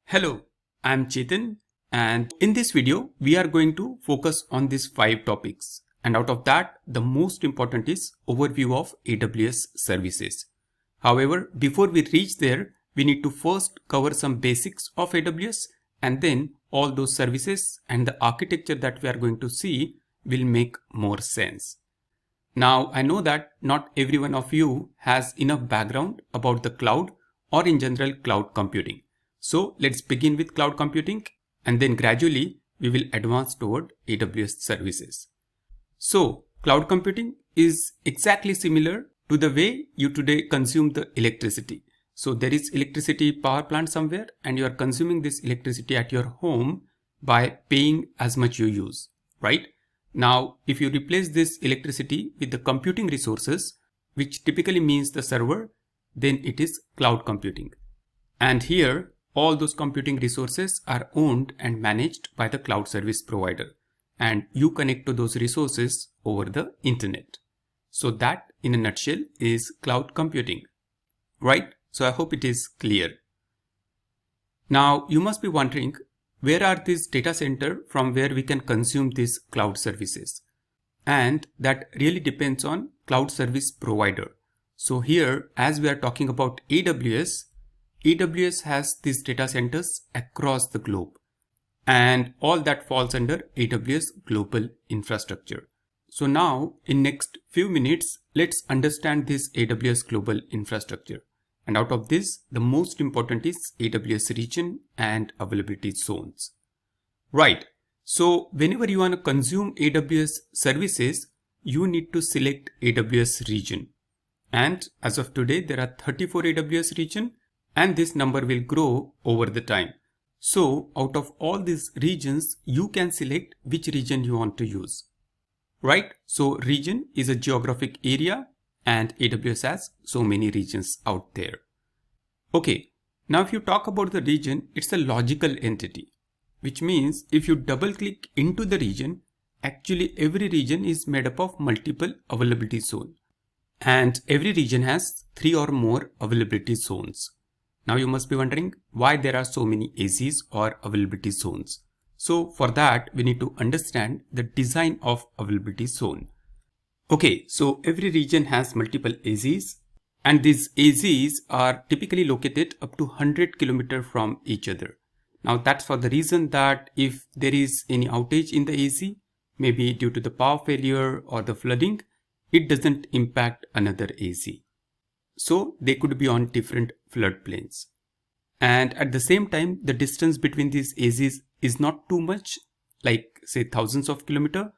Hello, I'm Chetan, and in this video we are going to focus on these 5 topics, and out of that the most important is overview of AWS services. However, before we reach there, we need to first cover some basics of AWS, and then all those services and the architecture that we are going to see will make more sense. Now, I know that not every one of you has enough background about the cloud or in general cloud computing. So let's begin with cloud computing, and then gradually we will advance toward AWS services. So cloud computing is exactly similar to the way you today consume the electricity. So there is electricity power plant somewhere and you are consuming this electricity at your home by paying as much you use, right? Now, if you replace this electricity with the computing resources, which typically means the server, then it is cloud computing. And here, all those computing resources are owned and managed by the cloud service provider, and you connect to those resources over the internet. So that in a nutshell is cloud computing, right? So I hope it is clear. Now you must be wondering, where are these data center from where we can consume these cloud services? And that really depends on cloud service provider. So here, as we are talking about AWS has these data centers across the globe, and all that falls under AWS global infrastructure. So now in next few minutes, let's understand this AWS global infrastructure. And out of this, the most important is AWS region and availability zones. Right. So whenever you want to consume AWS services, you need to select AWS region. And as of today, there are 34 AWS region, and this number will grow over the time. So out of all these regions, you can select which region you want to use. Right? So region is a geographic area, and AWS has so many regions out there. Okay, now if you talk about the region, it's a logical entity, which means if you double click into the region, actually every region is made up of multiple availability zones, and every region has 3 or more availability zones. Now you must be wondering why there are so many AZs or availability zones. So for that, we need to understand the design of availability zone. Okay, so every region has multiple AZs, and these AZs are typically located up to 100 km from each other. Now that's for the reason that if there is any outage in the AZ, maybe due to the power failure or the flooding, it doesn't impact another AZ. So they could be on different floodplains. And at the same time, the distance between these AZs is not too much, like say thousands of kilometers.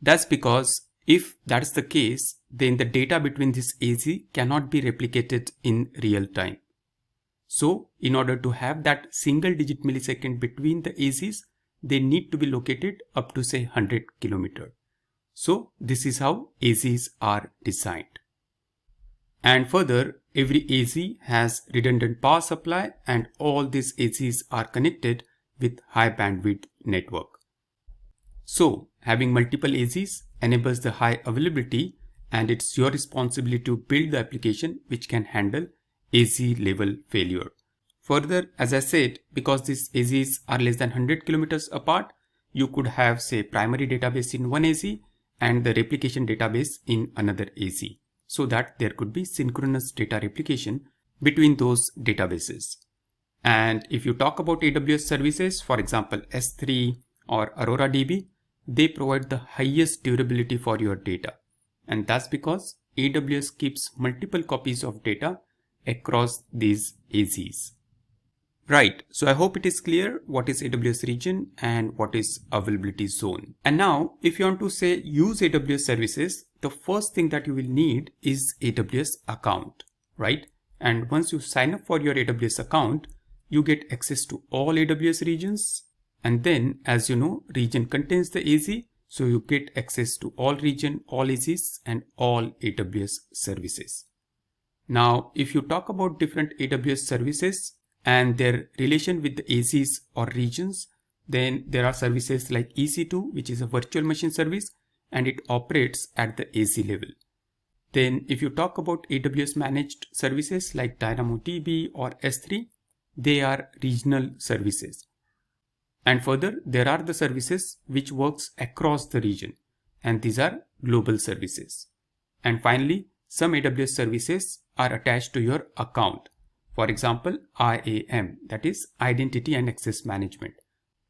That's because if that's the case, then the data between this AZ cannot be replicated in real time. So in order to have that single digit millisecond between the AZs, they need to be located up to say 100 km. So this is how AZs are designed. And further, every AZ has redundant power supply, and all these AZs are connected with high bandwidth network. So having multiple AZs enables the high availability, and it's your responsibility to build the application which can handle AZ level failure. Further, as I said, because these AZs are less than 100 kilometers apart, you could have say primary database in one AZ and the replication database in another AZ, so that there could be synchronous data replication between those databases. And if you talk about AWS services, for example S3 or Aurora DB, they provide the highest durability for your data. And that's because AWS keeps multiple copies of data across these AZs. Right, so I hope it is clear what is AWS region and what is availability zone. And now if you want to say use AWS services, the first thing that you will need is AWS account, right? And once you sign up for your AWS account, you get access to all AWS regions. And then, as you know, region contains the AZ, so you get access to all region, all AZs and all AWS services. Now, if you talk about different AWS services and their relation with the AZs or regions, then there are services like EC2, which is a virtual machine service, and it operates at the AZ level. Then if you talk about AWS managed services like DynamoDB or S3, they are regional services. And further, there are the services which works across the region, and these are global services. And finally, some AWS services are attached to your account. For example, IAM, that is Identity and Access Management,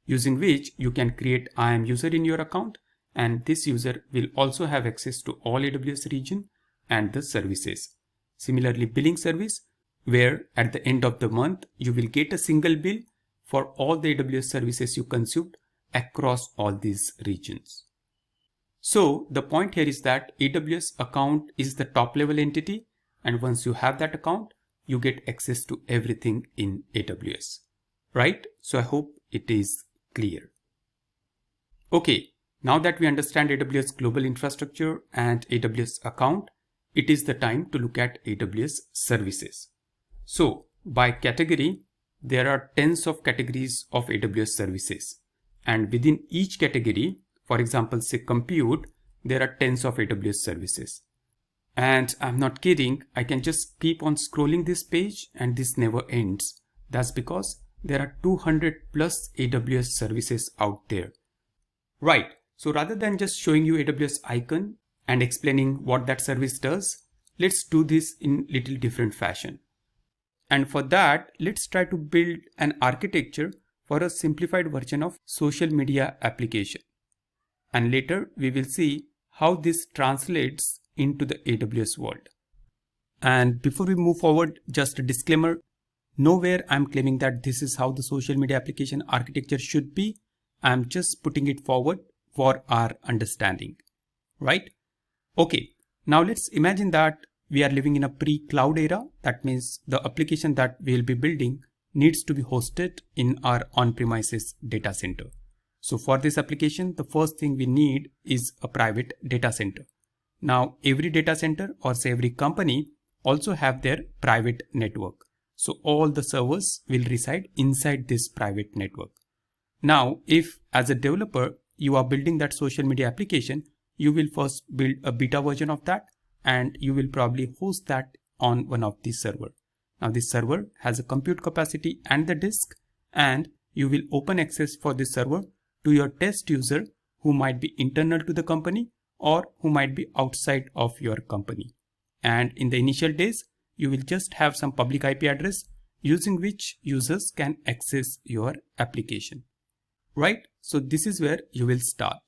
using which you can create IAM user in your account, and this user will also have access to all AWS region and the services. Similarly, billing service, where at the end of the month, you will get a single bill for all the AWS services you consumed across all these regions. So the point here is that AWS account is the top level entity, and once you have that account, you get access to everything in AWS, right? So I hope it is clear. Okay, now that we understand AWS global infrastructure and AWS account, it is the time to look at AWS services. So by category, there are tens of categories of AWS services, and within each category, for example, say compute, there are tens of AWS services. And I'm not kidding, I can just keep on scrolling this page and this never ends. That's because there are 200 plus AWS services out there. Right, so rather than just showing you AWS icon and explaining what that service does, let's do this in little different fashion. And for that, let's try to build an architecture for a simplified version of social media application. And later we will see how this translates into the AWS world. And before we move forward, just a disclaimer, nowhere I'm claiming that this is how the social media application architecture should be. I'm just putting it forward for our understanding, right? Okay, now let's imagine that we are living in a pre-cloud era. That means the application that we'll be building needs to be hosted in our on-premises data center. So for this application, the first thing we need is a private data center. Now, every data center or say every company also have their private network. So all the servers will reside inside this private network. Now, if as a developer, you are building that social media application, you will first build a beta version of that, and you will probably host that on one of these servers. Now this server has a compute capacity and the disk, and you will open access for this server to your test user who might be internal to the company or who might be outside of your company. And in the initial days, you will just have some public IP address using which users can access your application, right? So this is where you will start.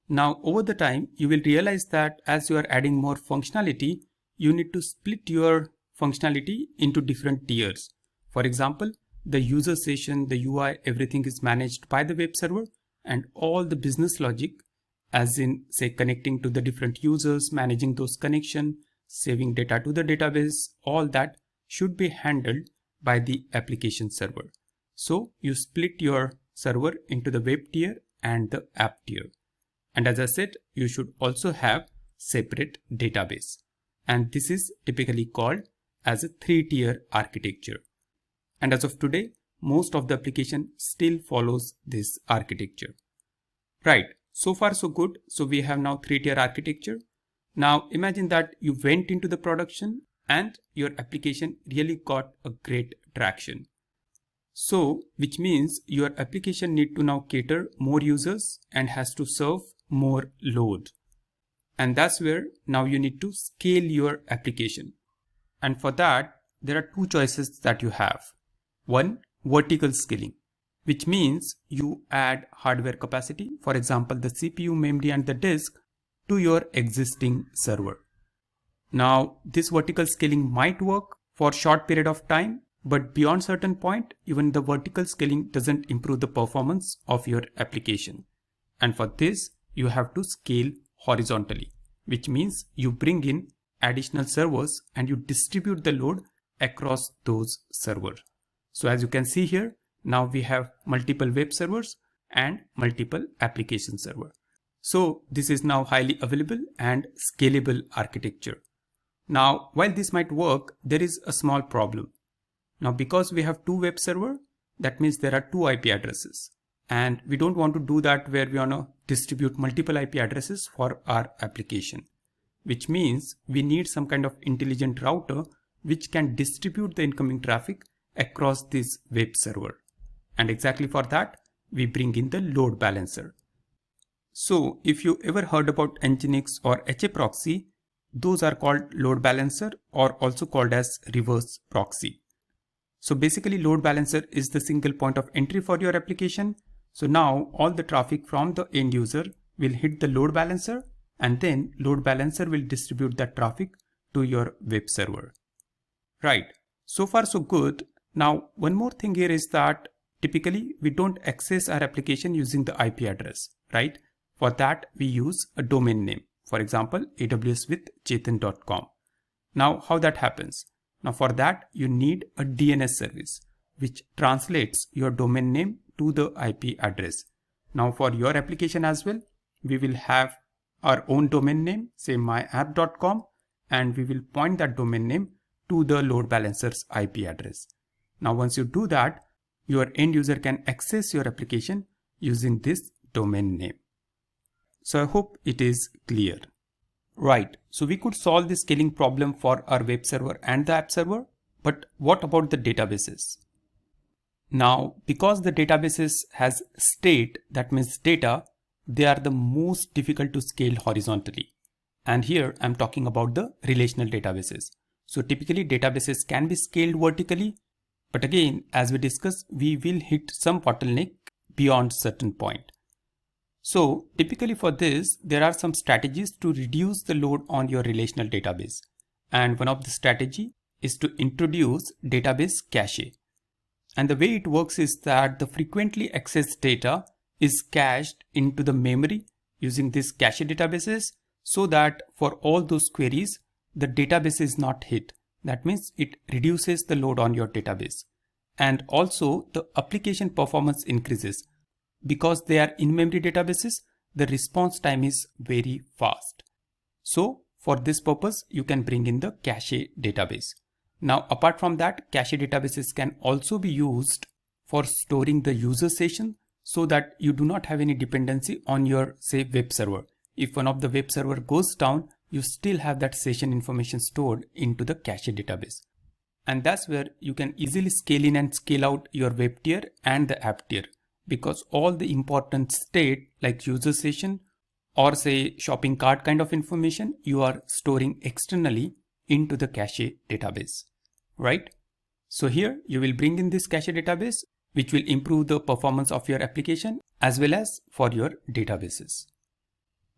Now over the time, you will realize that as you are adding more functionality, you need to split your functionality into different tiers. For example, the user session, the UI, everything is managed by the web server, and all the business logic, as in say connecting to the different users, managing those connections, saving data to the database, all that should be handled by the application server. So you split your server into the web tier and the app tier. And as I said, you should also have separate database. And this is typically called as a 3-tier architecture. And as of today, most of the application still follows this architecture. Right, so far so good. So we have now 3-tier architecture. Now imagine that you went into the production and your application really got a great traction. So which means your application need to now cater more users and has to serve more load. And that's where now you need to scale your application. And for that, there are two choices that you have. One, vertical scaling, which means you add hardware capacity, for example, the CPU, memory, and the disk to your existing server. Now, this vertical scaling might work for a short period of time, but beyond certain point, even the vertical scaling doesn't improve the performance of your application. And for this, you have to scale horizontally, which means you bring in additional servers and you distribute the load across those servers. So as you can see here, now we have multiple web servers and multiple application servers. So this is now highly available and scalable architecture. Now, while this might work, there is a small problem. Now, because we have two web servers, that means there are two IP addresses. And we don't want to do that where we want to distribute multiple IP addresses for our application. which means we need some kind of intelligent router which can distribute the incoming traffic across this web server. And exactly for that, we bring in the load balancer. So if you ever heard about Nginx or HA proxy, those are called load balancer or also called as reverse proxy. So basically load balancer is the single point of entry for your application. So now all the traffic from the end user will hit the load balancer, and then load balancer will distribute that traffic to your web server. Right. So far so good. Now one more thing here is that typically we don't access our application using the IP address, right? For that we use a domain name. For example, AWS with chetan.com. Now how that happens? Now for that you need a DNS service which translates your domain name to the IP address. Now for your application as well, we will have our own domain name, say myapp.com, and we will point that domain name to the load balancer's IP address. Now once you do that, your end user can access your application using this domain name. So I hope it is clear. Right, so we could solve the scaling problem for our web server and the app server, but what about the databases? Now, because the databases has state, that means data, they are the most difficult to scale horizontally. And here I'm talking about the relational databases. So typically databases can be scaled vertically, but again, as we discussed, we will hit some bottleneck beyond certain point. So typically for this, there are some strategies to reduce the load on your relational database. And one of the strategy is to introduce database cache. And the way it works is that the frequently accessed data is cached into the memory using this cache databases, so that for all those queries, the database is not hit. That means it reduces the load on your database. And also the application performance increases. Because they are in-memory databases, the response time is very fast. So for this purpose, you can bring in the cache database. Now, apart from that, cache databases can also be used for storing the user session so that you do not have any dependency on your, say, web server. If one of the web server goes down, you still have that session information stored into the cache database. And that's where you can easily scale in and scale out your web tier and the app tier, because all the important state like user session or say shopping cart kind of information you are storing externally into the cache database, right? So here you will bring in this cache database, which will improve the performance of your application as well as for your databases.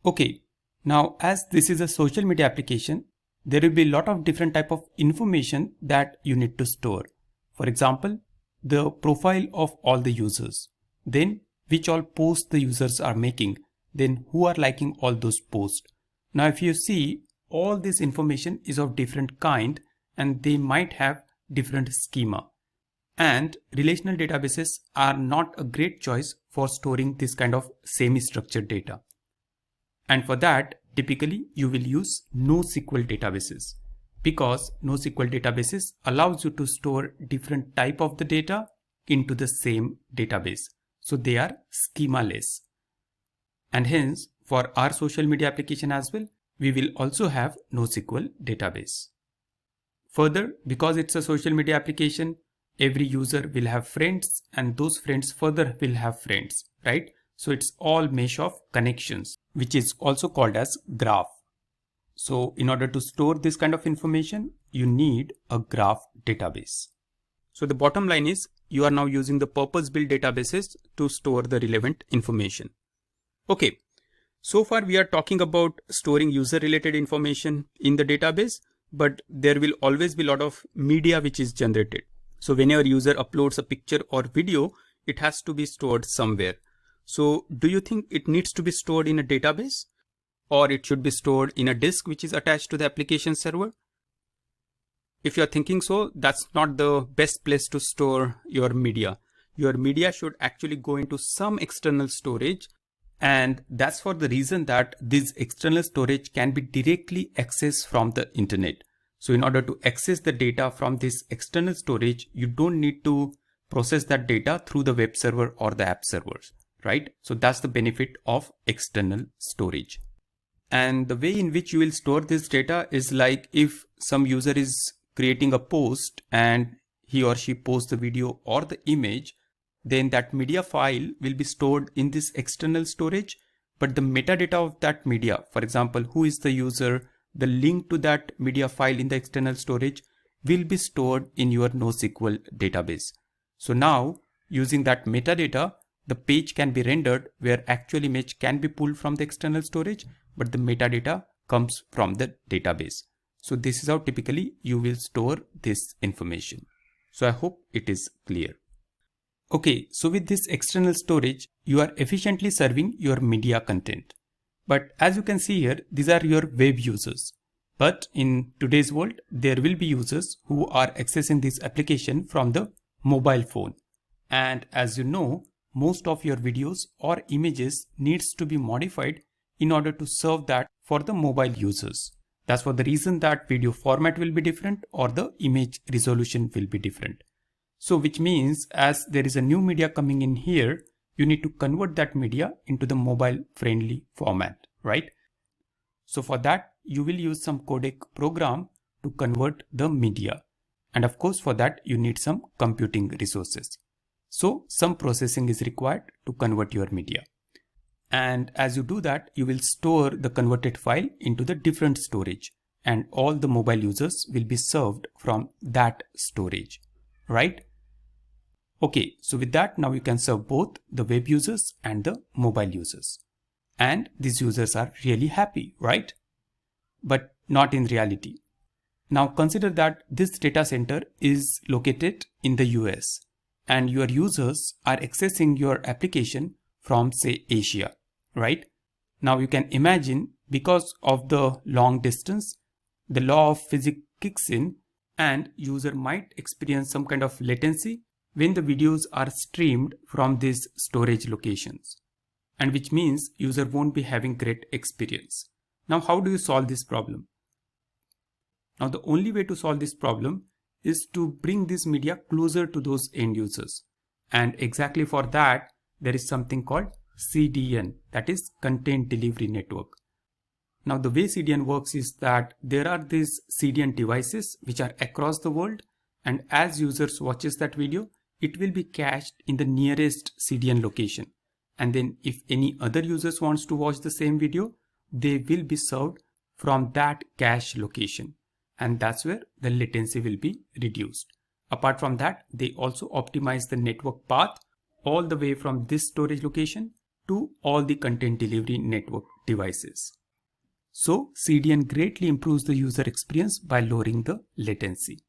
Okay, now as this is a social media application, there will be a lot of different type of information that you need to store. For example, the profile of all the users, then which all posts the users are making, then who are liking all those posts. Now if you see, all this information is of different kind and they might have different schema. And relational databases are not a great choice for storing this kind of semi-structured data. And for that, typically you will use NoSQL databases, because NoSQL databases allows you to store different type of the data into the same database. So they are schema-less. And hence, for our social media application as well, we will also have NoSQL database. Further, because it's a social media application, every user will have friends and those friends further will have friends, right? So it's all mesh of connections, which is also called as graph. So in order to store this kind of information, you need a graph database. So the bottom line is you are now using the purpose-built databases to store the relevant information. Okay, so far we are talking about storing user-related information in the database, but there will always be a lot of media which is generated. So whenever user uploads a picture or video, it has to be stored somewhere. So do you think it needs to be stored in a database, or it should be stored in a disk which is attached to the application server? If you're thinking so, that's not the best place to store your media. Your media should actually go into some external storage, and that's for the reason that this external storage can be directly accessed from the internet. So in order to access the data from this external storage, you don't need to process that data through the web server or the app servers, right? So that's the benefit of external storage. And the way in which you will store this data is like if some user is creating a post and he or she posts the video or the image, then that media file will be stored in this external storage, but the metadata of that media, for example, who is the user, the link to that media file in the external storage will be stored in your NoSQL database. So now using that metadata, the page can be rendered where actual image can be pulled from the external storage, but the metadata comes from the database. So this is how typically you will store this information. So I hope it is clear. Okay, so with this external storage, you are efficiently serving your media content. But as you can see here, these are your web users. But in today's world, there will be users who are accessing this application from the mobile phone. And as you know, most of your videos or images needs to be modified in order to serve that for the mobile users. That's for the reason that video format will be different or the image resolution will be different. So which means as there is a new media coming in here, you need to convert that media into the mobile friendly format, right? So for that, you will use some codec program to convert the media. And of course, for that, you need some computing resources. So some processing is required to convert your media. And as you do that, you will store the converted file into the different storage, and all the mobile users will be served from that storage, right? Okay, so with that, now you can serve both the web users and the mobile users. And these users are really happy, right? But not in reality. Now consider that this data center is located in the US and your users are accessing your application from say Asia, right? Now you can imagine because of the long distance, the law of physics kicks in and user might experience some kind of latency when the videos are streamed from these storage locations, and which means user won't be having great experience. Now how do you solve this problem? Now the only way to solve this problem is to bring this media closer to those end users, and exactly for that there is something called CDN, that is Content Delivery Network. Now the way CDN works is that there are these CDN devices which are across the world, and as users watches that video, it will be cached in the nearest CDN location. And then if any other users wants to watch the same video, they will be served from that cache location. And that's where the latency will be reduced. Apart from that, they also optimize the network path all the way from this storage location to all the content delivery network devices. So CDN greatly improves the user experience by lowering the latency.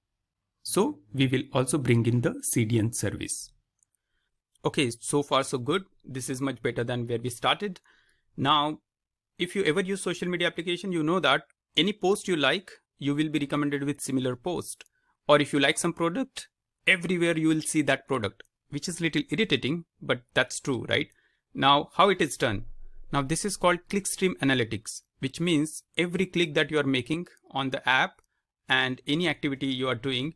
So we will also bring in the CDN service. Okay, so far so good. This is much better than where we started. Now, if you ever use social media application, you know that any post you like, you will be recommended with similar post. Or if you like some product, everywhere you will see that product, which is a little irritating, but that's true, right? Now, how it is done? Now, this is called clickstream analytics, which means every click that you are making on the app and any activity you are doing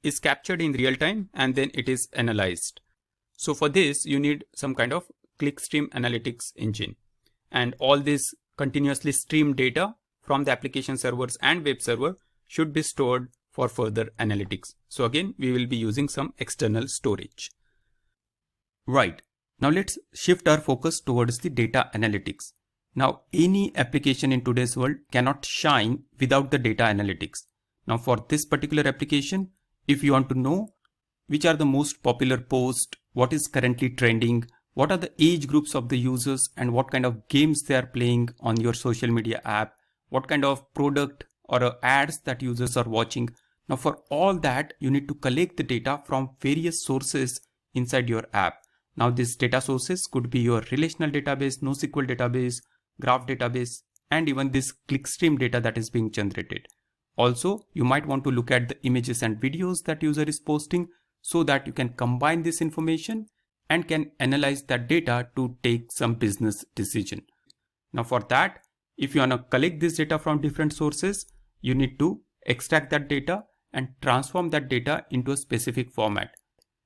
is captured in real time and then it is analyzed. So for this, you need some kind of clickstream analytics engine, and all this continuously streamed data from the application servers and web server should be stored for further analytics. So again, we will be using some external storage. Right. Now let's shift our focus towards the data analytics. Now any application in today's world cannot shine without the data analytics. Now for this particular application, if you want to know which are the most popular posts, what is currently trending, what are the age groups of the users, and what kind of games they are playing on your social media app, what kind of product or ads that users are watching. Now for all that, you need to collect the data from various sources inside your app. Now these data sources could be your relational database, NoSQL database, graph database, and even this clickstream data that is being generated. Also, you might want to look at the images and videos that user is posting so that you can combine this information and can analyze that data to take some business decision. Now for that, if you want to collect this data from different sources, you need to extract that data and transform that data into a specific format.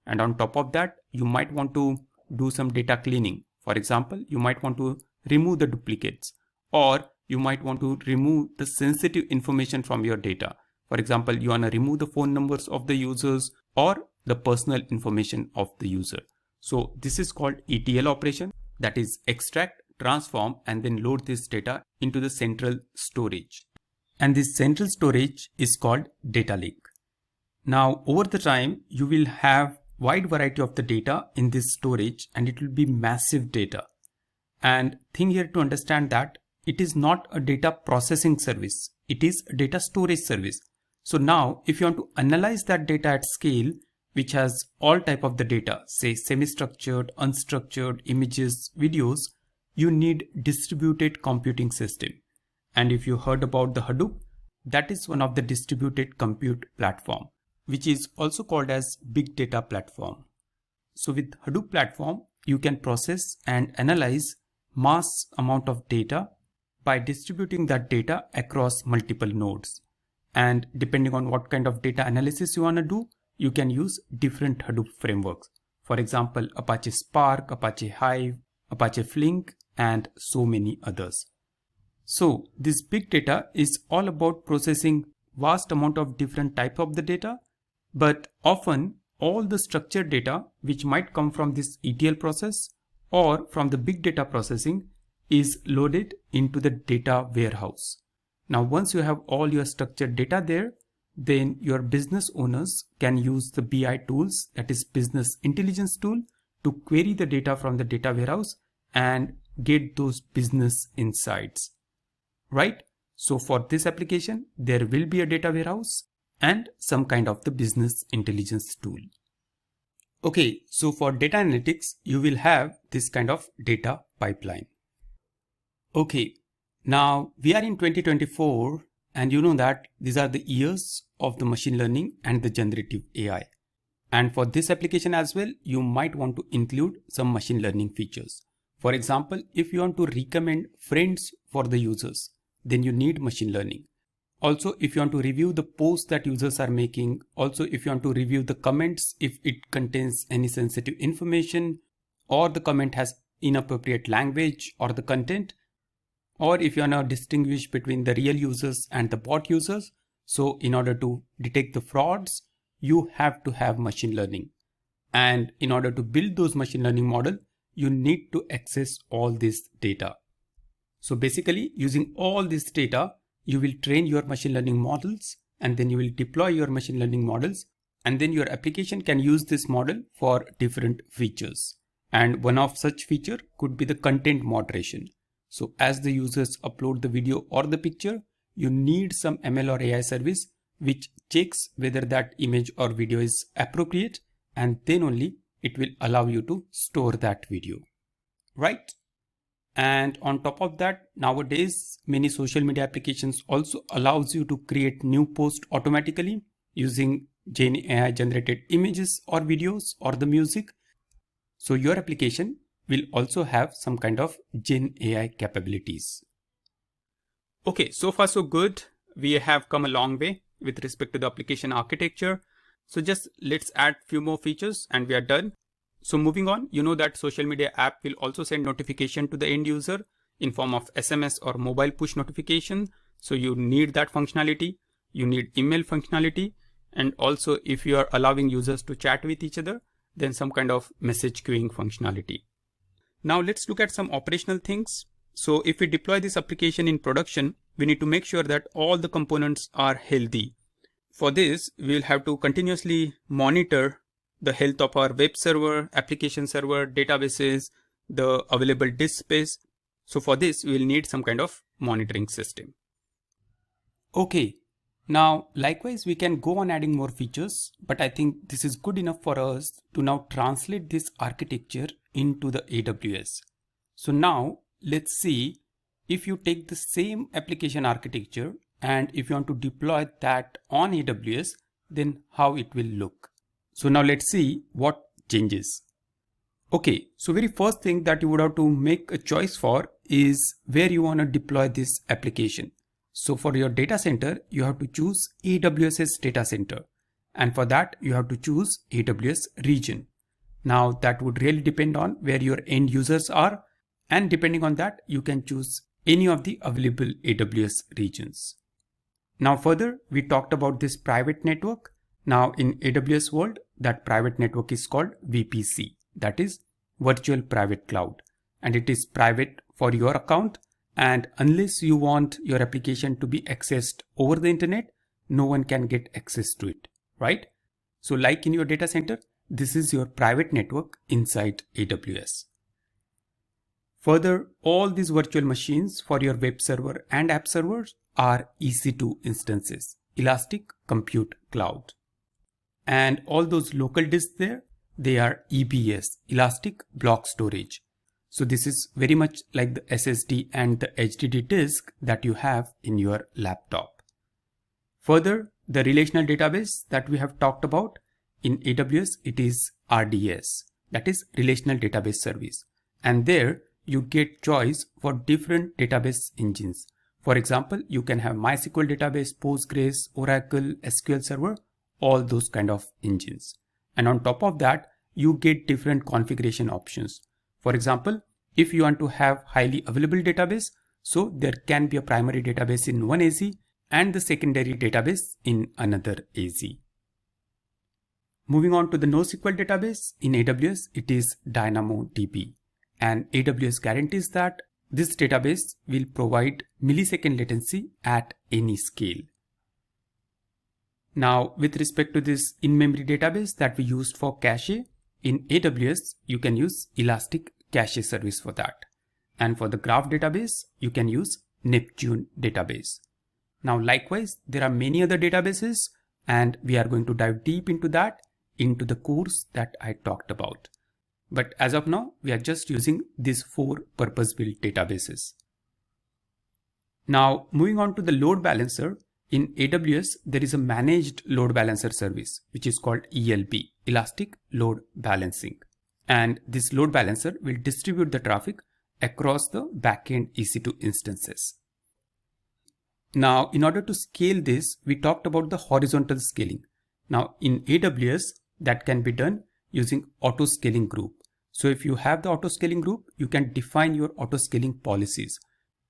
And on top of that, you might want to do some data cleaning. For example, you might want to remove the duplicates, or you might want to remove the sensitive information from your data. For example, you want to remove the phone numbers of the users or the personal information of the user. So this is called ETL operation, that is extract, transform, and then load this data into the central storage. And this central storage is called data lake. Now, over the time, you will have wide variety of the data in this storage, and it will be massive data. And thing here to understand that it is not a data processing service. It is a data storage service. So now if you want to analyze that data at scale, which has all type of the data, say semi-structured, unstructured, images, videos, you need distributed computing system. And if you heard about the Hadoop, that is one of the distributed compute platform, which is also called as big data platform. So with Hadoop platform, you can process and analyze mass amount of data by distributing that data across multiple nodes. And depending on what kind of data analysis you want to do, you can use different Hadoop frameworks. For example, Apache Spark, Apache Hive, Apache Flink, and so many others. So this big data is all about processing vast amount of different type of the data, but often all the structured data which might come from this ETL process or from the big data processing is loaded into the data warehouse. Now, once you have all your structured data there, then your business owners can use the BI tools, that is business intelligence tool, to query the data from the data warehouse and get those business insights, right? So for this application, there will be a data warehouse and some kind of the business intelligence tool. Okay, so for data analytics, you will have this kind of data pipeline. Okay, now we are in 2024 and you know that these are the years of the machine learning and the generative AI. And for this application as well, you might want to include some machine learning features. For example, if you want to recommend friends for the users, then you need machine learning. Also, if you want to review the posts that users are making, also if you want to review the comments, if it contains any sensitive information or the comment has inappropriate language or the content, or if you want to distinguish between the real users and the bot users. So in order to detect the frauds, you have to have machine learning. And in order to build those machine learning model, you need to access all this data. So basically using all this data, you will train your machine learning models and then you will deploy your machine learning models, and then your application can use this model for different features. And one of such feature could be the content moderation. So as the users upload the video or the picture, you need some ML or AI service which checks whether that image or video is appropriate, and then only it will allow you to store that video, right? And on top of that, nowadays, many social media applications also allows you to create new posts automatically using Gen AI generated images or videos or the music. So your application will also have some kind of Gen AI capabilities. Okay, so far so good. We have come a long way with respect to the application architecture. So just let's add few more features and we are done. So moving on, you know that social media app will also send notification to the end user in form of SMS or mobile push notification. So you need that functionality. You need email functionality. And also if you are allowing users to chat with each other, then some kind of message queuing functionality. Now let's look at some operational things. So if we deploy this application in production, we need to make sure that all the components are healthy. For this, we will have to continuously monitor the health of our web server, application server, databases, the available disk space. So for this, we will need some kind of monitoring system. Okay, now likewise, we can go on adding more features, but I think this is good enough for us to now translate this architecture into the AWS. So now let's see if you take the same application architecture and if you want to deploy that on AWS, then how it will look. So now let's see what changes. Okay, so very first thing that you would have to make a choice for is where you want to deploy this application. So for your data center, you have to choose AWS's data center. And for that, you have to choose AWS region. Now that would really depend on where your end users are. And depending on that, you can choose any of the available AWS regions. Now further, we talked about this private network. Now in AWS world, that private network is called VPC, that is Virtual Private Cloud, and it is private for your account, and unless you want your application to be accessed over the internet, no one can get access to it, right? So like in your data center, this is your private network inside AWS. Further, all these virtual machines for your web server and app servers are EC2 instances, Elastic Compute Cloud. And all those local disks there, they are EBS, Elastic Block Storage. So this is very much like the SSD and the HDD disk that you have in your laptop. Further, the relational database that we have talked about in AWS, it is RDS, that is Relational Database Service. And there you get choice for different database engines. For example, you can have MySQL database, Postgres, Oracle, SQL Server, all those kind of engines. And on top of that, you get different configuration options. For example, if you want to have highly available database, so there can be a primary database in one AZ and the secondary database in another AZ. Moving on to the NoSQL database, in AWS, it is DynamoDB. And AWS guarantees that this database will provide millisecond latency at any scale. Now, with respect to this in-memory database that we used for cache, in AWS, you can use Elastic Cache Service for that. And for the graph database, you can use Neptune database. Now, likewise, there are many other databases, and we are going to dive deep into that into the course that I talked about. But as of now, we are just using these 4 purpose-built databases. Now, moving on to the load balancer, in AWS, there is a managed load balancer service, which is called ELB, Elastic Load Balancing. And this load balancer will distribute the traffic across the backend EC2 instances. Now, in order to scale this, we talked about the horizontal scaling. Now, in AWS, that can be done using auto scaling group. So if you have the auto scaling group, you can define your auto scaling policies.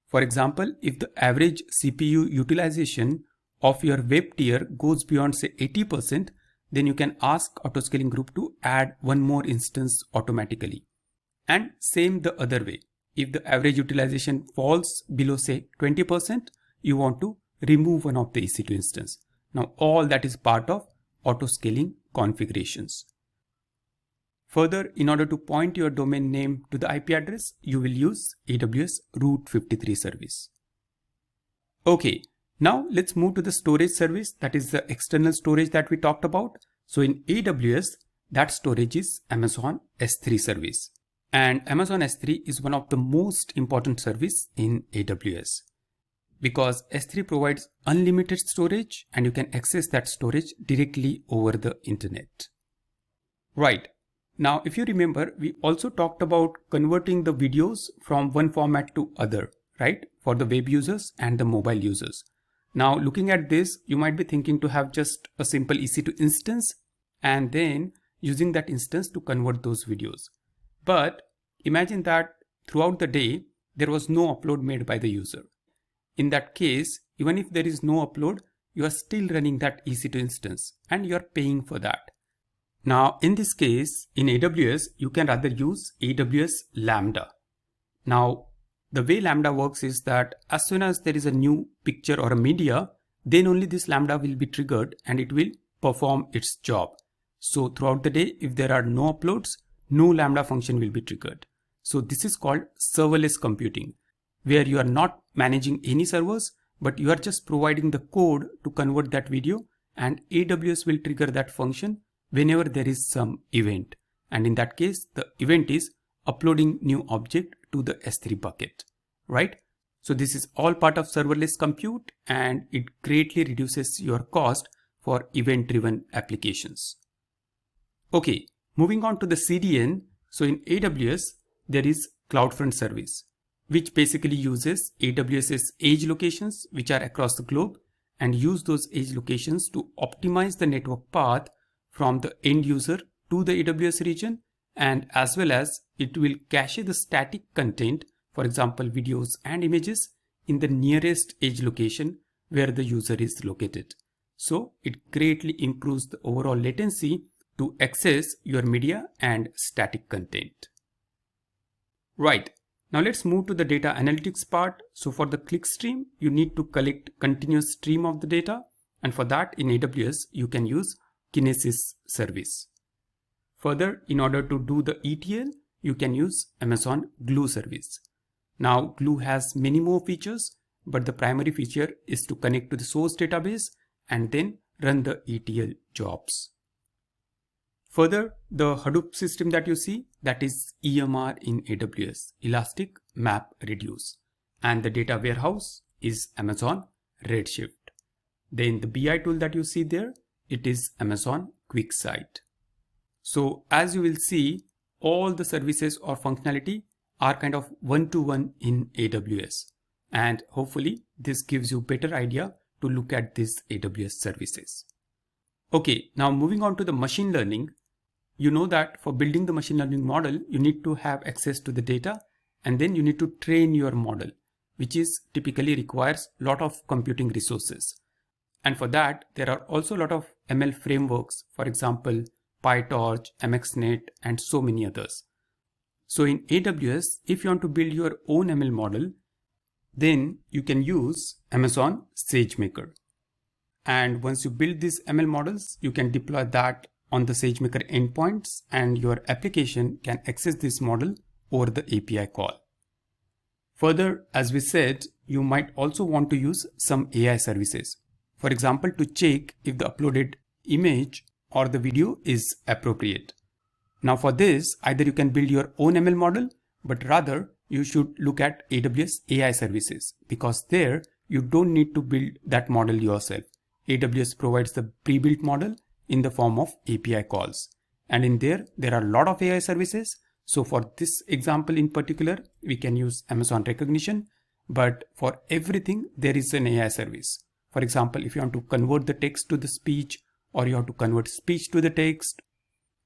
For example, if the average CPU utilization of your web tier goes beyond say 80%, then you can ask auto scaling group to add one more instance automatically. And same the other way. If the average utilization falls below say 20%, you want to remove one of the EC2 instance. Now all that is part of auto scaling configurations. Further, in order to point your domain name to the IP address, you will use AWS Route 53 service. Okay, now let's move to the storage service, that is the external storage that we talked about. So in AWS, that storage is Amazon S3 service. And Amazon S3 is one of the most important service in AWS because S3 provides unlimited storage and you can access that storage directly over the internet. Right. Now, if you remember, we also talked about converting the videos from one format to other, right? For the web users and the mobile users. Now, looking at this, you might be thinking to have just a simple EC2 instance and then using that instance to convert those videos. But imagine that throughout the day, there was no upload made by the user. In that case, even if there is no upload, you are still running that EC2 instance and you are paying for that. Now, in this case, in AWS, you can rather use AWS Lambda. Now, the way Lambda works is that as soon as there is a new picture or a media, then only this Lambda will be triggered and it will perform its job. So throughout the day, if there are no uploads, no Lambda function will be triggered. So this is called serverless computing, where you are not managing any servers, but you are just providing the code to convert that video and AWS will trigger that function whenever there is some event. And in that case, the event is uploading new object to the S3 bucket, right? So this is all part of serverless compute and it greatly reduces your cost for event-driven applications. Okay, moving on to the CDN. So in AWS, there is CloudFront service, which basically uses AWS's edge locations, which are across the globe, and use those edge locations to optimize the network path from the end user to the AWS region, and as well as it will cache the static content for example, videos and images in the nearest edge location where the user is located. So it greatly improves the overall latency to access your media and static content. Right. Now let's move to the data analytics part. So for the clickstream, you need to collect continuous stream of the data. And for that in AWS, you can use Kinesis service. Further, in order to do the ETL, you can use Amazon Glue service. Now Glue has many more features, but the primary feature is to connect to the source database and then run the ETL jobs. Further, the Hadoop system that you see, that is EMR in AWS, Elastic Map Reduce. And the data warehouse is Amazon Redshift. Then the BI tool that you see there, it is Amazon QuickSight. So as you will see, all the services or functionality are kind of one-to-one in AWS. And hopefully this gives you better idea to look at these AWS services. Okay, now moving on to the machine learning. You know that for building the machine learning model, you need to have access to the data and then you need to train your model, which is typically requires a lot of computing resources. And for that, there are also a lot of ML frameworks, for example, PyTorch, MXNet, and so many others. So in AWS, if you want to build your own ML model, then you can use Amazon SageMaker. And once you build these ML models, you can deploy that on the SageMaker endpoints and your application can access this model over the API call. Further, as we said, you might also want to use some AI services. For example, to check if the uploaded image or the video is appropriate. Now for this, either you can build your own ML model, but rather you should look at AWS AI services because there you don't need to build that model yourself. AWS provides the pre-built model in the form of API calls. And in there are a lot of AI services. So for this example in particular, we can use Amazon Recognition, but for everything there is an AI service. For example, if you want to convert the text to the speech, or you have to convert speech to the text,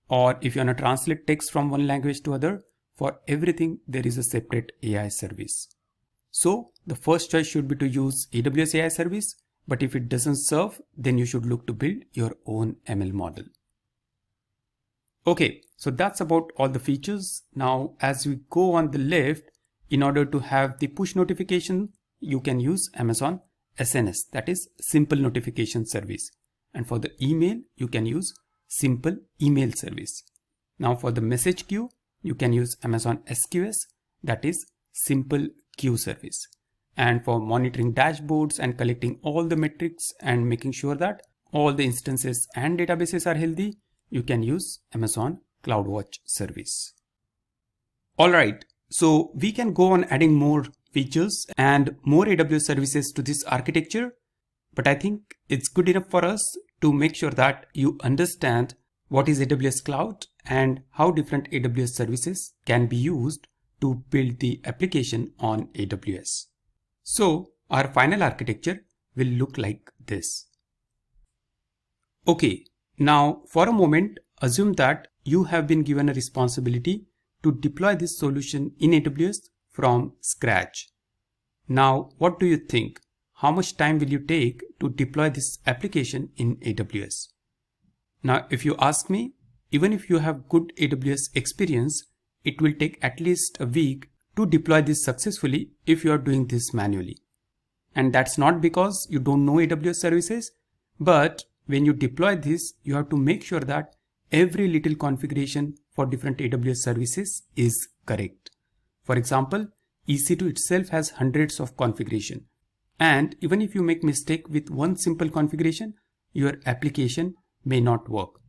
or if you want to translate text from one language to other, for everything there is a separate AI service. So the first choice should be to use AWS AI service, but if it doesn't serve, then you should look to build your own ML model. Okay, so that's about all the features. Now, as we go on the left, in order to have the push notification, you can use Amazon SNS, that is Simple Notification Service. And for the email, you can use Simple Email Service. Now for the message queue, you can use Amazon SQS, that is Simple Queue Service. And for monitoring dashboards and collecting all the metrics and making sure that all the instances and databases are healthy, you can use Amazon CloudWatch service. Alright, so we can go on adding more features and more AWS services to this architecture, but I think it's good enough for us to make sure that you understand what is AWS Cloud and how different AWS services can be used to build the application on AWS. So our final architecture will look like this. Okay, now for a moment, assume that you have been given a responsibility to deploy this solution in AWS from scratch. Now, what do you think? How much time will you take to deploy this application in AWS? Now, if you ask me, even if you have good AWS experience, it will take at least a week to deploy this successfully if you are doing this manually. And that's not because you don't know AWS services, but when you deploy this, you have to make sure that every little configuration for different AWS services is correct. For example, EC2 itself has hundreds of configuration. And even if you make mistake with one simple configuration, your application may not work.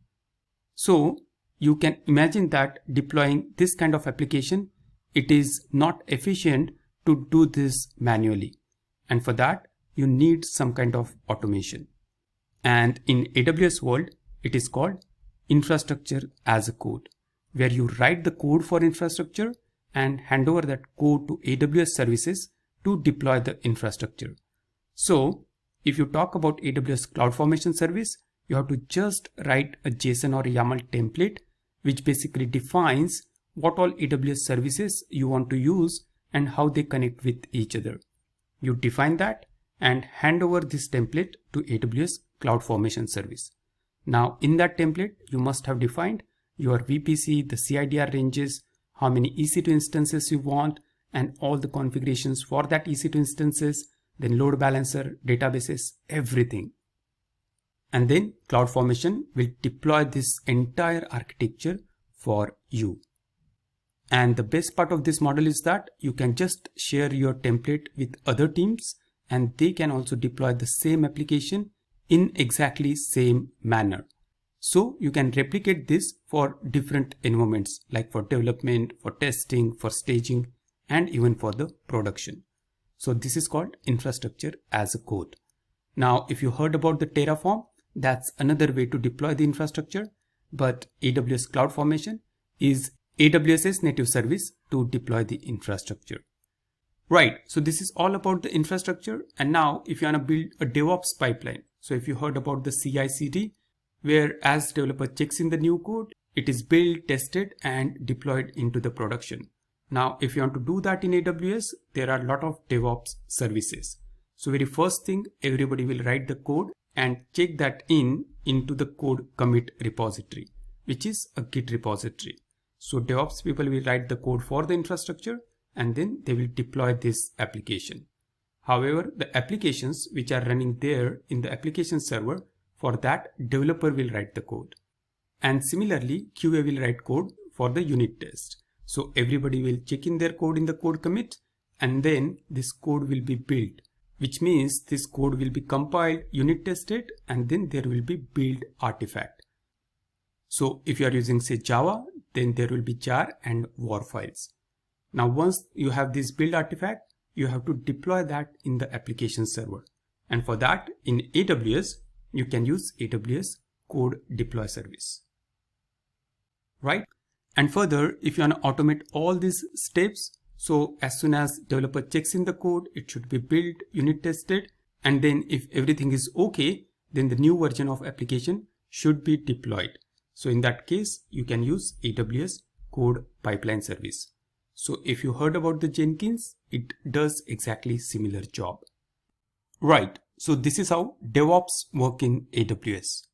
So you can imagine that deploying this kind of application, it is not efficient to do this manually. And for that, you need some kind of automation. And in AWS world, it is called infrastructure as a code, where you write the code for infrastructure and hand over that code to AWS services to deploy the infrastructure. So if you talk about AWS CloudFormation service, you have to just write a JSON or a YAML template, which basically defines what all AWS services you want to use and how they connect with each other. You define that and hand over this template to AWS CloudFormation service. Now in that template, you must have defined your VPC, the CIDR ranges, how many EC2 instances you want, and all the configurations for that EC2 instances, then load balancer, databases, everything. And then CloudFormation will deploy this entire architecture for you. And the best part of this model is that you can just share your template with other teams and they can also deploy the same application in exactly same manner. So you can replicate this for different environments, like for development, for testing, for staging, and even for the production. So this is called infrastructure as a code. Now, if you heard about the Terraform, that's another way to deploy the infrastructure, but AWS CloudFormation is AWS's native service to deploy the infrastructure. Right, so this is all about the infrastructure. And now if you want to build a DevOps pipeline, so if you heard about the CI/CD, where as developer checks in the new code, it is built, tested, and deployed into the production. Now, if you want to do that in AWS, there are a lot of DevOps services. So very first thing, everybody will write the code and check that into the code commit repository, which is a Git repository. So DevOps people will write the code for the infrastructure and then they will deploy this application. However, the applications which are running there in the application server, for that developer will write the code. And similarly, QA will write code for the unit test. So everybody will check in their code in the code commit and then this code will be built, which means this code will be compiled, unit tested, and then there will be build artifact. So if you are using say Java, then there will be jar and war files. Now once you have this build artifact, you have to deploy that in the application server. And for that in AWS, you can use AWS code deploy service. Right? And further, if you want to automate all these steps, so as soon as developer checks in the code, it should be built, unit tested, and then if everything is okay, then the new version of application should be deployed. So in that case, you can use AWS code pipeline service. So if you heard about the Jenkins, it does exactly similar job. Right. So this is how DevOps work in AWS.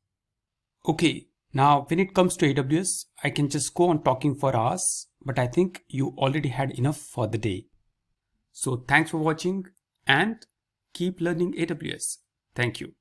Okay. Now, when it comes to AWS, I can just go on talking for hours, but I think you already had enough for the day. So thanks for watching and keep learning AWS. Thank you.